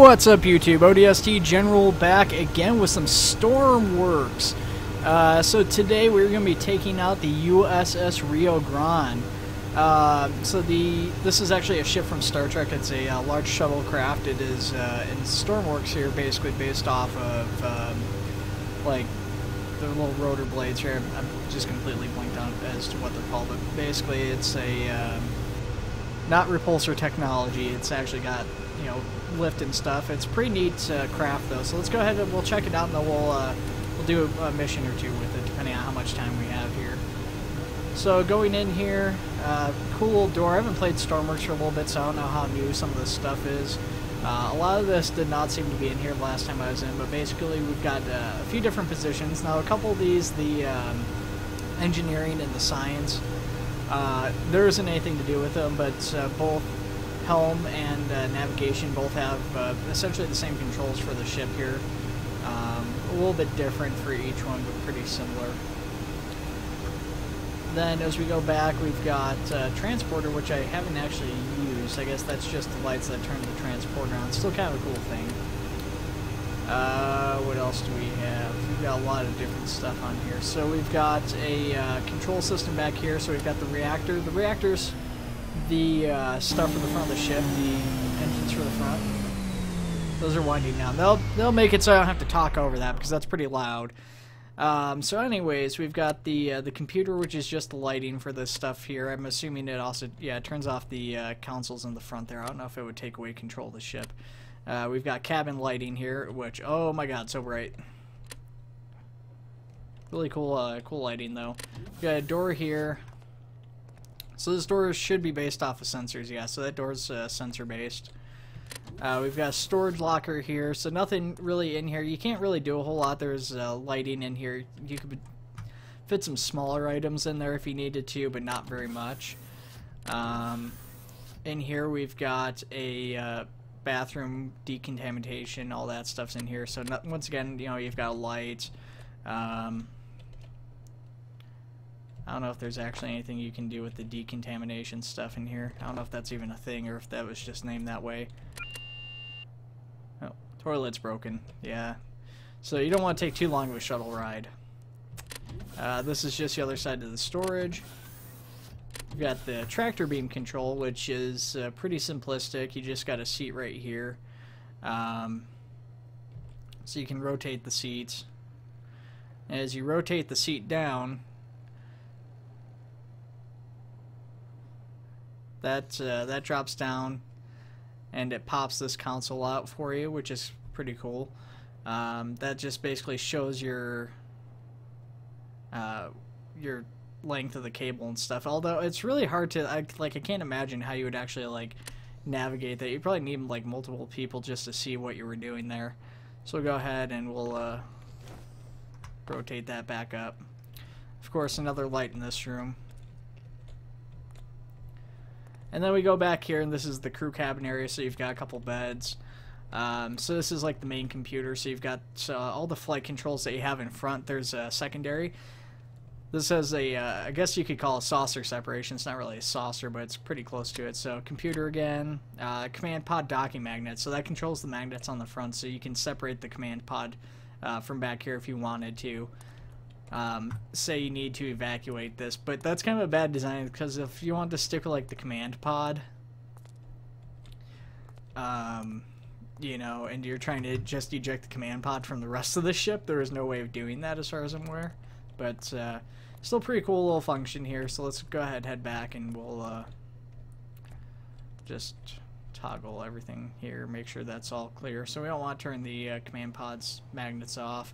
What's up, YouTube? ODST General back again with some Stormworks. So today we're going to be taking out the USS Rio Grande. This is actually a ship from Star Trek. It's a large shuttlecraft. It is in Stormworks here, basically based off of like the little rotor blades here. I'm just completely blanked on as to what they're called, but basically it's a not repulsor technology. It's actually got, you know, lift and stuff. It's pretty neat craft though. So let's go ahead and we'll check it out, and then we'll do a mission or two with it, depending on how much time we have here. So going in here, cool little door. I haven't played Stormworks for a little bit, so I don't know how new some of this stuff is. A lot of this did not seem to be in here the last time I was in, but basically we've got a few different positions. Now a couple of these, the engineering and the science, there isn't anything to do with them, but both helm and navigation both have essentially the same controls for the ship here. A little bit different for each one, but pretty similar. Then as we go back, we've got transporter, which I haven't actually used. I guess that's just the lights that turn the transporter on. Still kind of a cool thing. What else do we have? We've got a lot of different stuff on here. So we've got a control system back here. So we've got the reactor. The reactor's the stuff for the front of the ship, the engines for the front. Those are winding down. They'll make it so I don't have to talk over that, because that's pretty loud. So anyways, we've got the computer, which is just the lighting for this stuff here. I'm assuming it also, yeah, it turns off the consoles in the front there. I don't know if it would take away control of the ship. We've got cabin lighting here, which, oh my god, so bright. Really cool, cool lighting though. We've got a door here. So this door should be based off of sensors, yeah, so that door's sensor based. We've got a storage locker here, so nothing really in here. You can't really do a whole lot. There's lighting in here. You could fit some smaller items in there if you needed to, but not very much. In here we've got a bathroom, decontamination, all that stuff's in here. So once again, you know, you've got a light. I don't know if there's actually anything you can do with the decontamination stuff in here. I don't know if that's even a thing or if that was just named that way. Oh, toilet's broken. Yeah. So you don't want to take too long of a shuttle ride. This is just the other side of the storage. We've got the tractor beam control, which is pretty simplistic. You just got a seat right here. So you can rotate the seats. As you rotate the seat down, that drops down and it pops this console out for you, which is pretty cool. That just basically shows your length of the cable and stuff, although it's really hard to I can't imagine how you would actually like navigate that. You probably need like multiple people just to see what you were doing there. So we'll go ahead and we'll rotate that back up. Of course, another light in this room. And then we go back here, and this is the crew cabin area, so you've got a couple beds. So this is like the main computer, so you've got all the flight controls that you have in front. There's a secondary. This has a, I guess you could call it saucer separation. It's not really a saucer, but it's pretty close to it. So computer again, command pod docking magnet. So that controls the magnets on the front, so you can separate the command pod from back here if you wanted to. Say you need to evacuate this, but that's kind of a bad design, because if you want to stick with like the command pod, you know, and you're trying to just eject the command pod from the rest of the ship, there is no way of doing that as far as I'm aware. But still pretty cool little function here. So let's go ahead, head back, and we'll just toggle everything here, make sure that's all clear. So we don't want to turn the command pod's magnets off.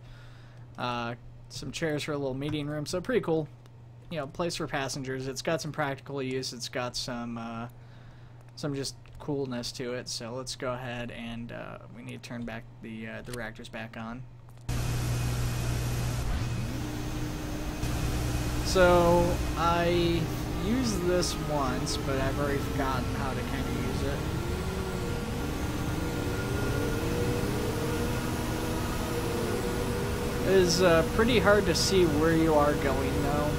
Some chairs for a little meeting room, so pretty cool, you know, place for passengers. It's got some practical use. It's got some just coolness to it. So let's go ahead and we need to turn back the reactors back on. So I used this once, but I've already forgotten how to kind of use it. It is pretty hard to see where you are going though.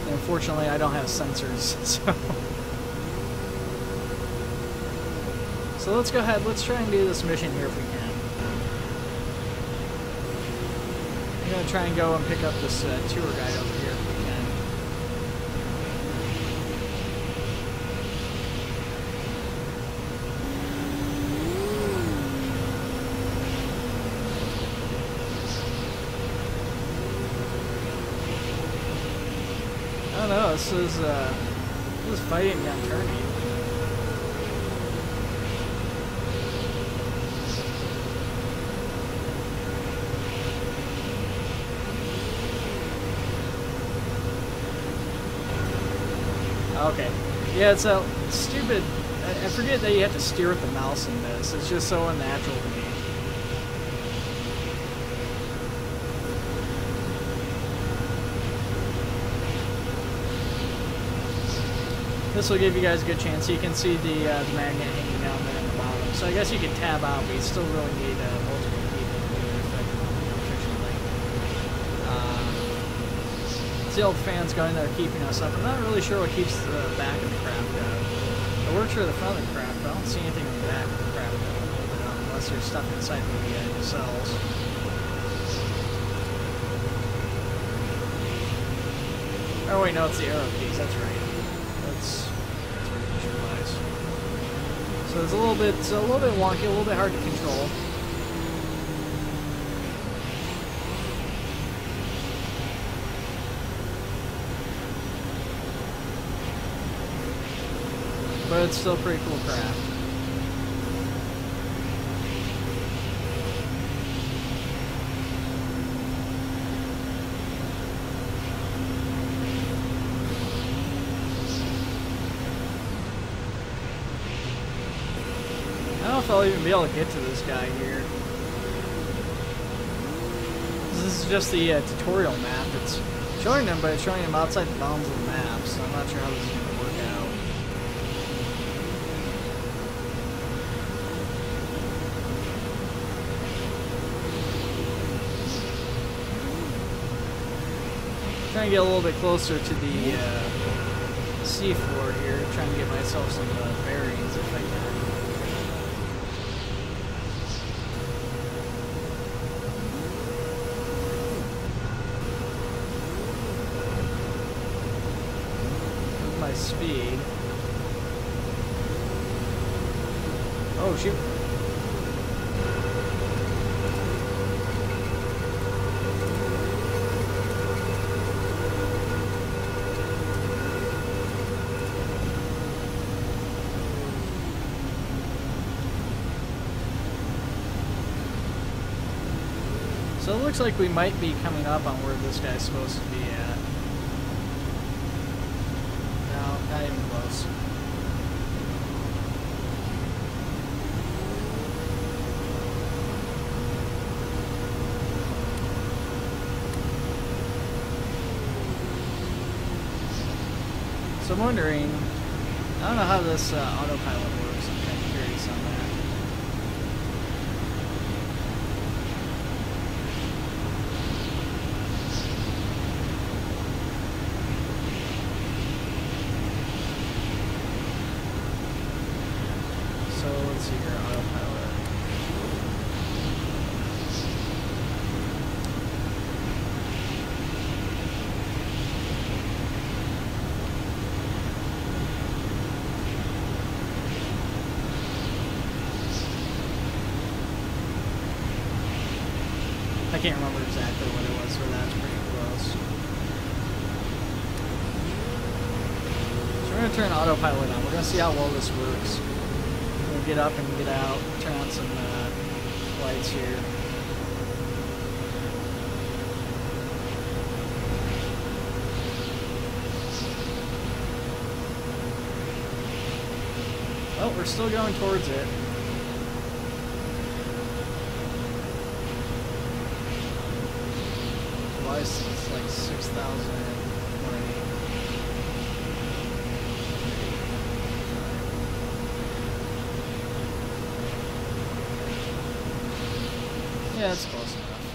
And unfortunately I don't have sensors, so So let's go ahead, let's try and do this mission here if we can. I'm gonna try and go and pick up this tour guide over here if we can. I don't know, this is fighting on turning. Okay. Yeah, it's a stupid... I forget that you have to steer with the mouse in this. It's just so unnatural to me. This will give you guys a good chance. You can see the magnet hanging down there in the bottom. So I guess you can tab out, but you still really need multiple people to do it efficiently. It's the old fans going there keeping us up. I'm not really sure what keeps the back of the craft out. It works for the front of the craft, but I don't see anything on the back of the craft unless there's stuff inside the nacelles. Oh wait, no, it's the arrow keys. That's right. That's where the issue lies. So it's a little bit wonky, a little bit hard to control. But it's still a pretty cool craft. I don't know if I'll even be able to get to this guy here. This is just the tutorial map. It's showing them, but it's showing them outside the bounds of the map, so I'm not sure how this is going to work out. Trying to get a little bit closer to the seafloor here, trying to get myself some bearings if I can. With my speed. Oh shoot. So it looks like we might be coming up on where this guy's supposed to be at. No, not even close. So I'm wondering, I don't know how this autopilot works. I'm kind of curious on that. So let's see here, autopilot. I can't remember exactly what it was, so that's pretty close. So we're going to turn autopilot on. We're going to see how well this works. We're going to get up and get out, turn on some lights here. Oh, we're still going towards it. It's like 6,000. Yeah, it's close enough.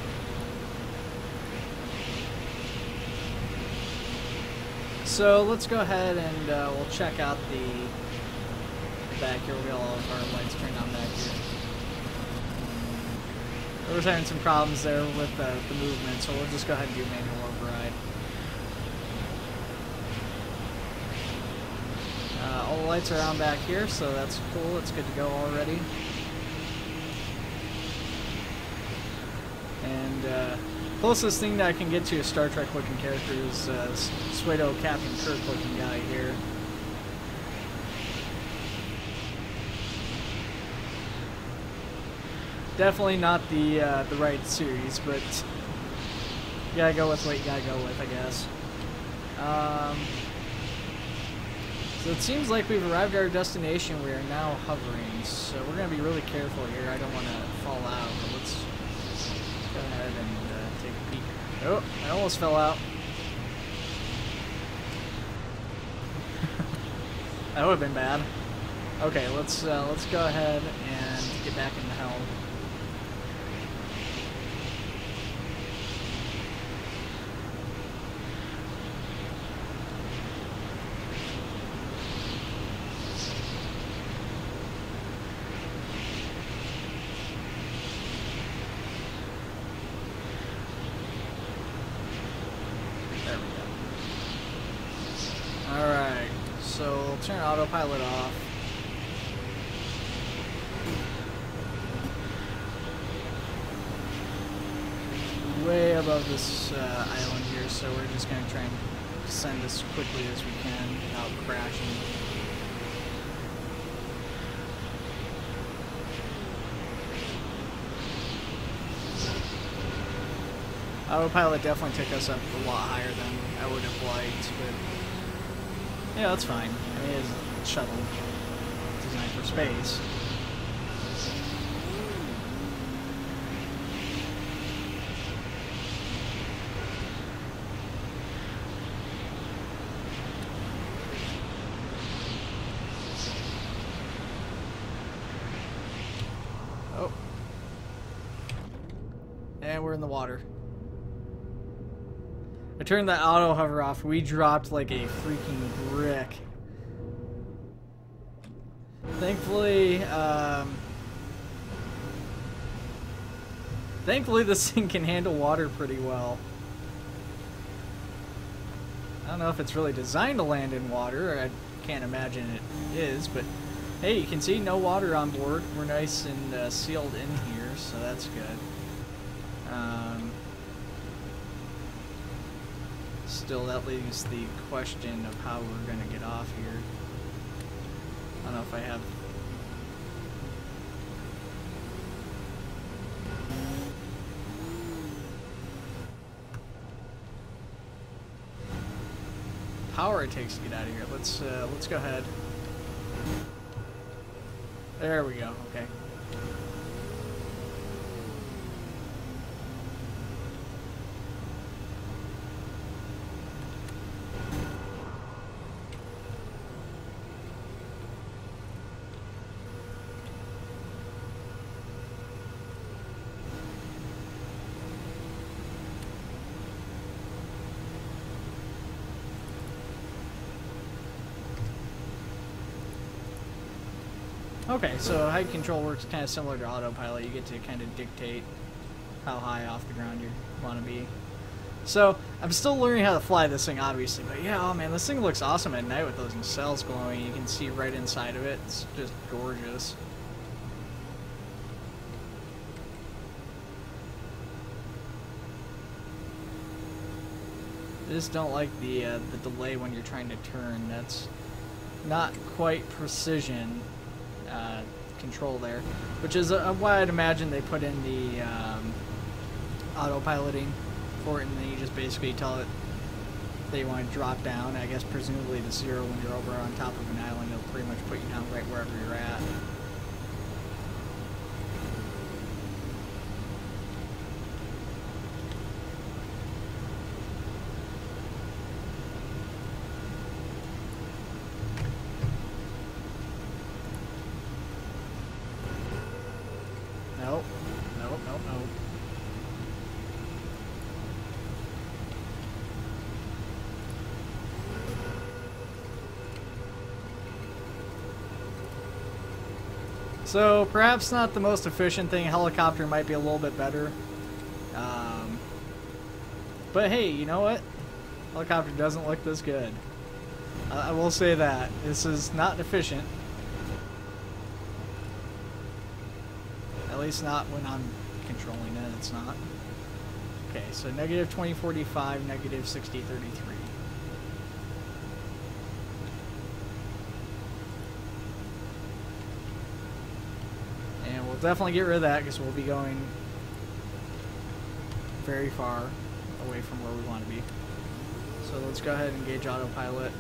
So let's go ahead and we'll check out the the back here. We got all of our lights turned on back here. We're having some problems there with the movement, so we'll just go ahead and do manual override. All the lights are on back here, so that's cool. It's good to go already. And closest thing that I can get to a Star Trek looking character is pseudo Captain Kirk looking guy here. Definitely not the right series, but you gotta go with what you gotta go with, I guess. So it seems like we've arrived at our destination. We are now hovering, so we're gonna be really careful here. I don't want to fall out, but let's go ahead and take a peek. Oh, I almost fell out. That would have been bad. Okay, let's go ahead and get back in the helm. There we go. Alright, so we'll turn autopilot off. Way above this island here, so we're just going to try and descend as quickly as we can without crashing. Autopilot definitely took us up a lot higher than I would have liked, but yeah, that's fine. I mean, it's a shuttle designed for space. Oh. And we're in the water. I turned that auto hover off. We dropped like a freaking brick. Thankfully, this thing can handle water pretty well. I don't know if it's really designed to land in water. I can't imagine it is, but hey, you can see no water on board. We're nice and sealed in here, so that's good. Still, that leaves the question of how we're going to get off here. I don't know if I have... power it takes to get out of here. Let's go ahead. There we go. Okay. Okay, so height control works kind of similar to autopilot. You get to kind of dictate how high off the ground you want to be. So, I'm still learning how to fly this thing, obviously, but yeah, oh man, this thing looks awesome at night with those nacelles glowing. You can see right inside of it. It's just gorgeous. I just don't like the delay when you're trying to turn. That's not quite precision. Control there, which is why I'd imagine they put in the autopiloting for it, and then you just basically tell it they want to drop down. I guess presumably to 0 when you're over on top of an island. It'll pretty much put you down right wherever you're at. Nope. Nope, nope, nope. So perhaps not the most efficient thing. Helicopter might be a little bit better. But hey, you know what? Helicopter doesn't look this good. I will say that. This is not efficient. At least not when I'm controlling it, it's not. Okay, so negative 2045, negative 6033. And we'll definitely get rid of that because we'll be going very far away from where we want to be. So let's go ahead and engage autopilot.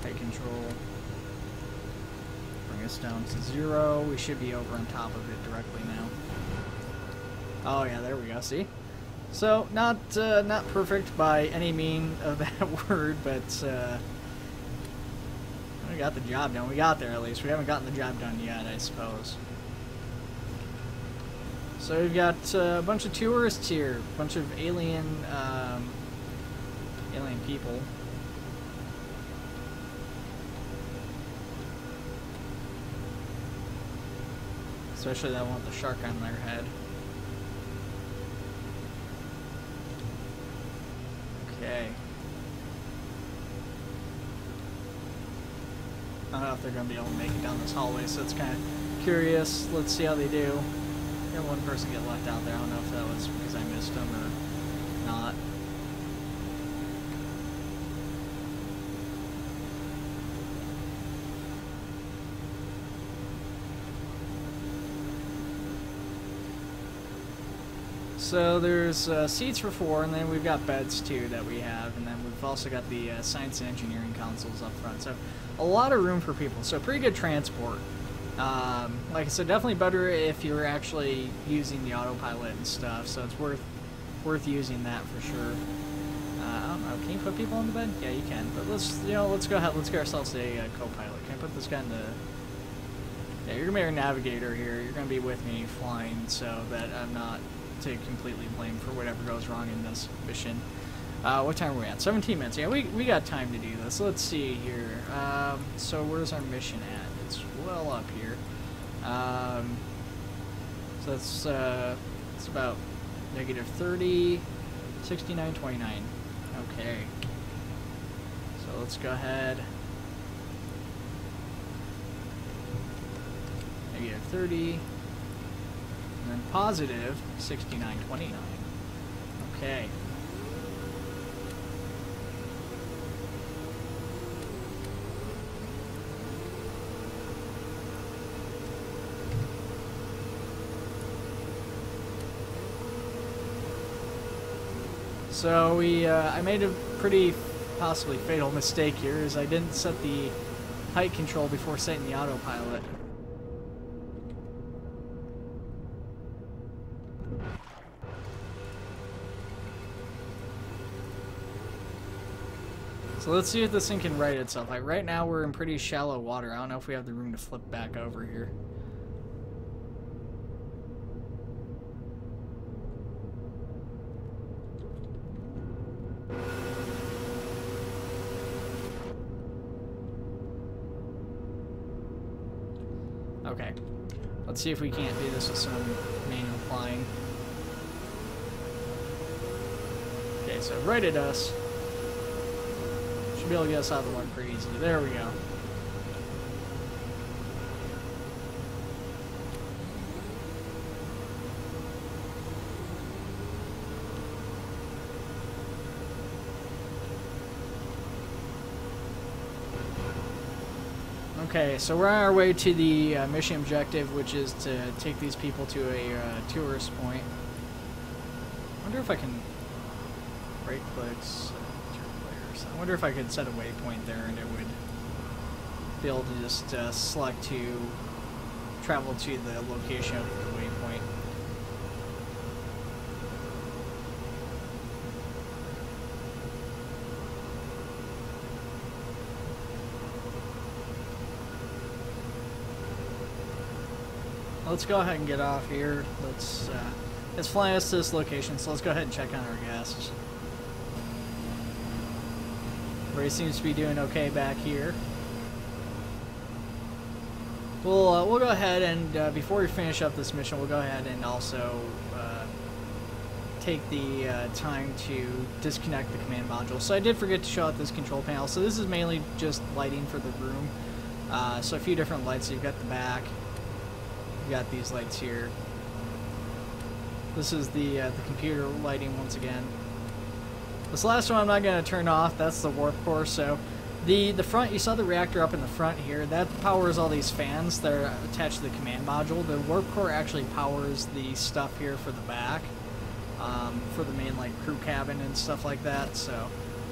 Height control. Bring us down to 0. We should be over on top of it directly now. Oh yeah, there we go. See? So not perfect by any mean of that word, but we got the job done. We got there at least. We haven't gotten the job done yet, I suppose. So we've got a bunch of tourists here, a bunch of alien people. Especially that one with the shark on their head. Okay. I don't know if they're going to be able to make it down this hallway, so it's kind of curious. Let's see how they do. I had one person get left out there. I don't know if that was because I missed them or not. So there's seats for 4, and then we've got beds too that we have, and then we've also got the science and engineering consoles up front. So a lot of room for people. So pretty good transport. Like I said, definitely better if you're actually using the autopilot and stuff. So it's worth using that for sure. I don't know. Can you put people on the bed? Yeah, you can. But let's go ahead. Let's get ourselves a co-pilot. Can I put this guy in the? Yeah, you're gonna be our navigator here. You're gonna be with me flying, so that I'm not to completely blame for whatever goes wrong in this mission. What time are we at? 17 minutes. Yeah, we got time to do this. Let's see here. So where's our mission at? It's well up here. So it's about negative 30, 69, 29. Okay. So let's go ahead. Negative 30. And then positive 69, 29. Okay. So I made a pretty possibly fatal mistake here, is I didn't set the height control before setting the autopilot. So let's see if this thing can right itself. Like right now we're in pretty shallow water. I don't know if we have the room to flip back over here. Okay. Let's see if we can't do this with some manual flying. Okay, so right at us. Should be able to get us out of the water pretty easily. There we go. Okay, so we're on our way to the mission objective, which is to take these people to a tourist point. I wonder if I can right clicks. I wonder if I could set a waypoint there and it would be able to just select to travel to the location of the waypoint. Let's go ahead and get off here. Let's fly us to this location, so let's go ahead and check on our guests. Everybody seems to be doing okay back here. we'll go ahead and before we finish up this mission, we'll go ahead and also take the time to disconnect the command module. So I did forget to show out this control panel. So this is mainly just lighting for the room. So a few different lights. So you've got the back. You've got these lights here. This is the computer lighting once again. This last one I'm not going to turn off. That's the warp core. So the front, you saw the reactor up in the front here. That powers all these fans that are attached to the command module. The warp core actually powers the stuff here for the back. For the main like crew cabin and stuff like that, so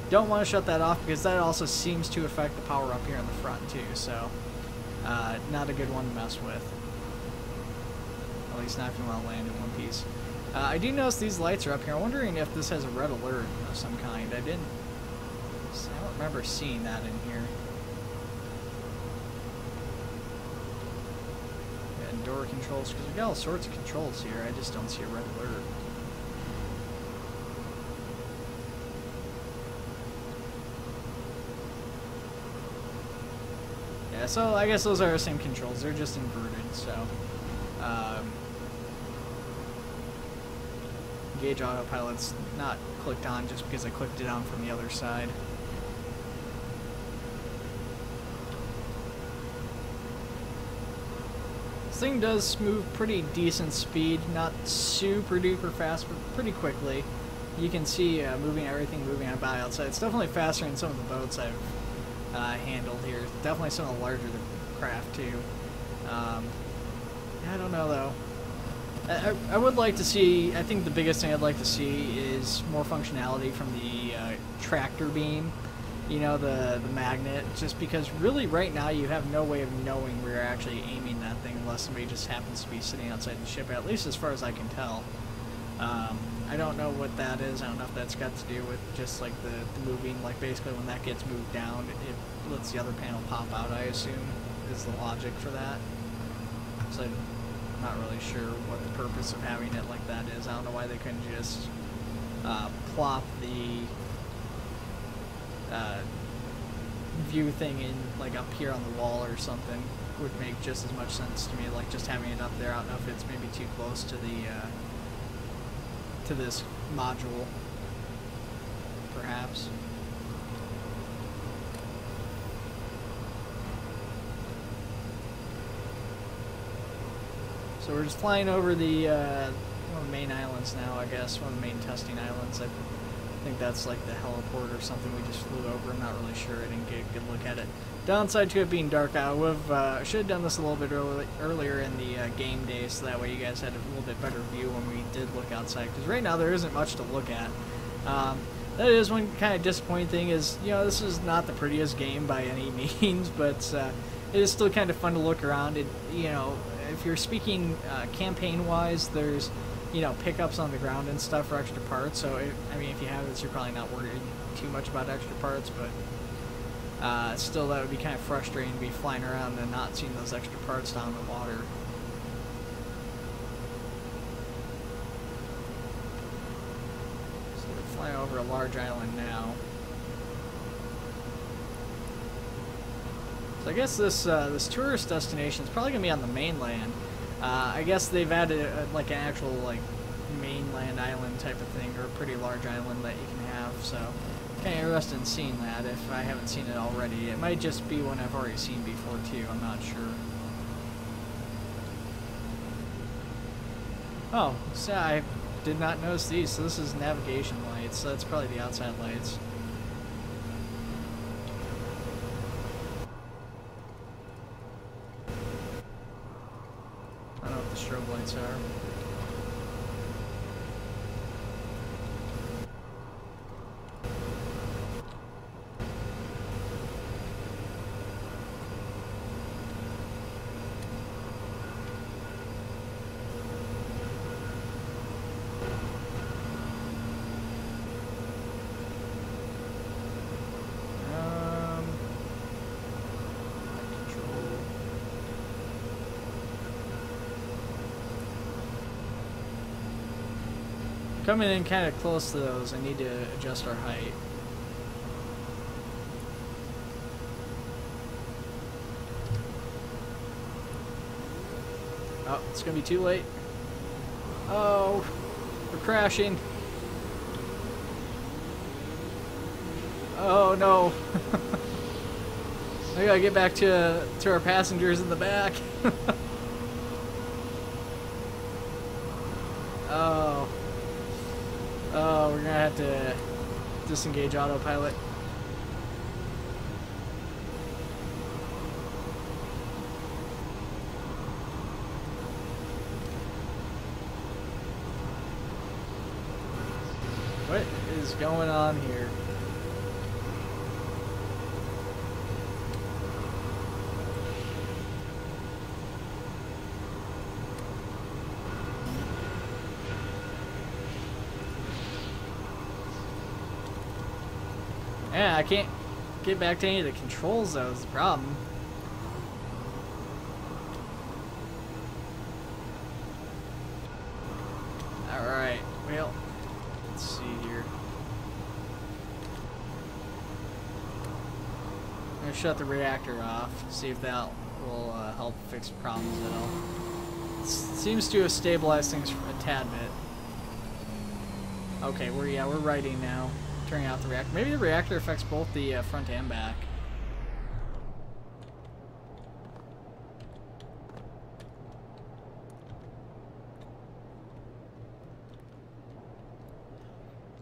don't want to shut that off because that also seems to affect the power up here in the front too, so not a good one to mess with, at least not if you want to land in one piece. I do notice these lights are up here. I'm wondering if this has a red alert of some kind. I don't remember seeing that in here. And door controls, because we've got all sorts of controls here. I just don't see a red alert. Yeah, so I guess those are the same controls. They're just inverted, so. Gauge autopilot's not clicked on just because I clicked it on from the other side. This thing does move pretty decent speed, not super duper fast, but pretty quickly. You can see everything moving about outside. It's definitely faster than some of the boats I've handled here. Definitely some of the larger craft too. I don't know though. I would like to see, I think the biggest thing I'd like to see is more functionality from the tractor beam, you know, the magnet, just because really right now you have no way of knowing where you're actually aiming that thing unless somebody just happens to be sitting outside the ship, at least as far as I can tell. I don't know what that is. I don't know if that's got to do with just like the moving, like basically when that gets moved down, it lets the other panel pop out, I assume, is the logic for that. So I'm not really sure what the purpose of having it like that is. I don't know why they couldn't just plop the view thing in like up here on the wall or something. Would make just as much sense to me, like just having it up there. I don't know if it's maybe too close to the to this module, perhaps. So we're just flying over the one of the main islands now, I guess, one of the main testing islands. I think that's like the heliport or something we just flew over. I'm not really sure. I didn't get a good look at it. Downside to it being dark out, I should have done this a little bit earlier in the game day, so that way you guys had a little bit better view when we did look outside. Because right now there isn't much to look at. That is one kind of disappointing thing is, you know, this is not the prettiest game by any means, but it is still kind of fun to look around. It, you know, if you're speaking campaign-wise, there's, you know, pickups on the ground and stuff for extra parts. So, I mean, if you have this, you're probably not worried too much about extra parts, but still, that would be kind of frustrating to be flying around and not seeing those extra parts down in the water. So we're flying over a large island now. So I guess this tourist destination is probably gonna be on the mainland. I guess they've added like an actual like mainland island type of thing, or a pretty large island that you can have. So kind of interested in seeing that if I haven't seen it already. It might just be one I've already seen before too. I'm not sure. Oh, so I did not notice these. So this is navigation lights. So that's probably the outside lights. I don't know what the strobe lights are. Coming in kind of close to those, I need to adjust our height. It's gonna be too late. Oh, we're crashing. Oh no. I gotta get back to our passengers in the back. Oh. Oh, we're gonna have to disengage autopilot. What is going on here? Yeah, I can't get back to any of the controls though, is the problem. Alright, well, let's see here. I'm gonna shut the reactor off, see if that will help fix problems at all. It seems to have stabilized things a tad bit. Okay, we're righting now. Turning out the reactor. Maybe the reactor affects both the front and back.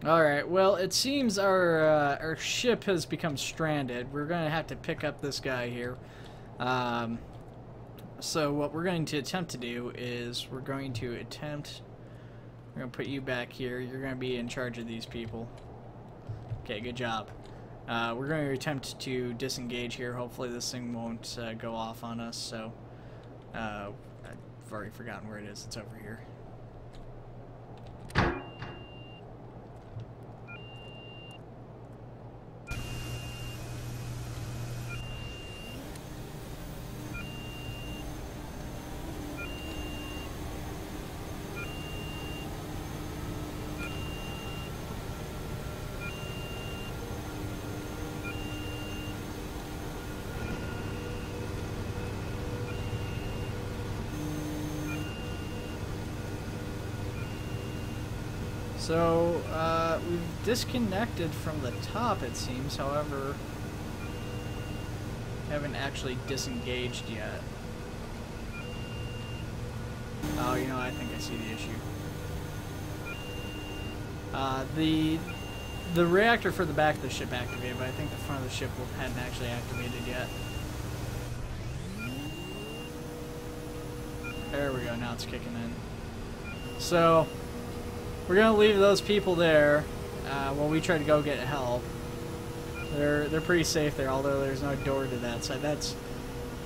Alright, well, it seems our ship has become stranded. We're going to have to pick up this guy here. So what we're going to attempt to do is we're going to put you back here. You're going to be in charge of these people. Okay, good job. We're going to attempt to disengage here. Hopefully this thing won't go off on us. So, I've already forgotten where it is. It's over here. So, we've disconnected from the top, it seems. However, haven't actually disengaged yet. Oh, you know, I think I see the issue. The reactor for the back of the ship activated, but I think the front of the ship hadn't actually activated yet. There we go, now it's kicking in. So, we're gonna leave those people there while we try to go get help. They're pretty safe there, although there's no door to that side. That's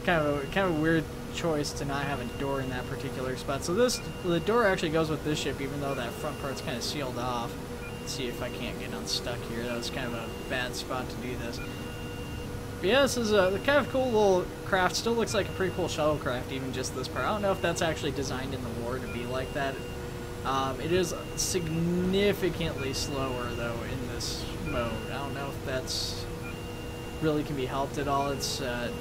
kind of a weird choice to not have a door in that particular spot. So the door actually goes with this ship, even though that front part's kind of sealed off. Let's see if I can't get unstuck here. That was kind of a bad spot to do this. But yeah, this is a kind of cool little craft. Still looks like a pretty cool shuttlecraft, even just this part. I don't know if that's actually designed in the war to be like that. It is significantly slower, though, in this mode. I don't know if that's really can be helped at all. It's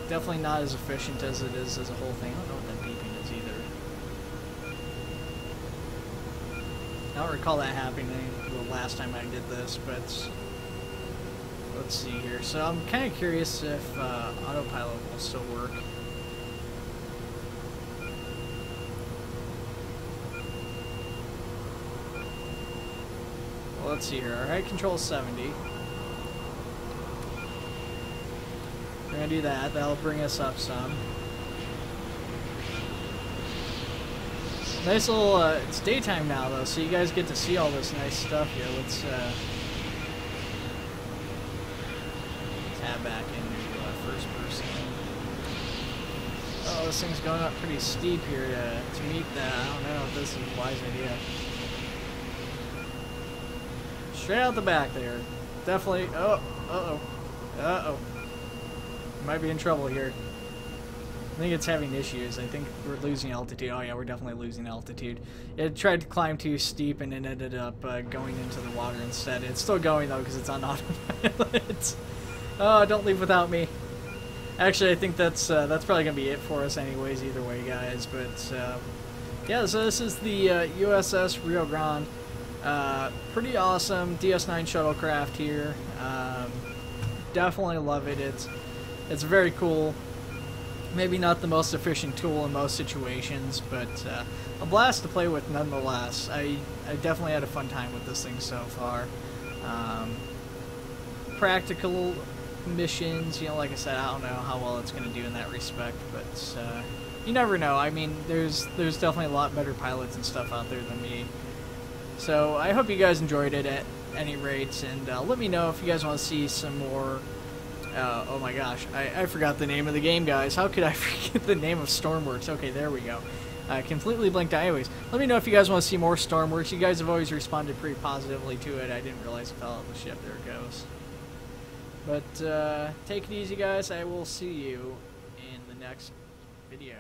definitely not as efficient as it is as a whole thing. I don't know what that beeping is either. I don't recall that happening the last time I did this, but let's see here. So I'm kind of curious if Autopilot will still work. Let's see here. Our height control is 70. We're gonna do that. That'll bring us up some. Nice little. It's daytime now though, so you guys get to see all this nice stuff here. Let's tab back into first person. Oh, this thing's going up pretty steep here to meet that. I don't know if this is a wise idea. Straight out the back there. Definitely. Oh, uh-oh. Uh-oh. Might be in trouble here. I think it's having issues. I think we're losing altitude. Oh yeah, we're definitely losing altitude. It tried to climb too steep and it ended up going into the water instead. It's still going though because it's on autopilot. Oh, don't leave without me. Actually, I think that's probably gonna be it for us anyways. Either way, guys. But Yeah, so this is the USS Rio Grande. Pretty awesome DS9 shuttlecraft here. Definitely love it. It's very cool. Maybe not the most efficient tool in most situations, but a blast to play with nonetheless. I definitely had a fun time with this thing so far. Practical missions, you know, like I said, I don't know how well it's going to do in that respect, but you never know. I mean, there's definitely a lot better pilots and stuff out there than me. So I hope you guys enjoyed it at any rate, and let me know if you guys want to see some more. Oh my gosh, I forgot the name of the game, guys. How could I forget the name of Stormworks? Okay, there we go. I completely blinked out. Anyways, let me know if you guys want to see more Stormworks. You guys have always responded pretty positively to it. I didn't realize it fell out of the ship. There it goes. But take it easy, guys. I will see you in the next video.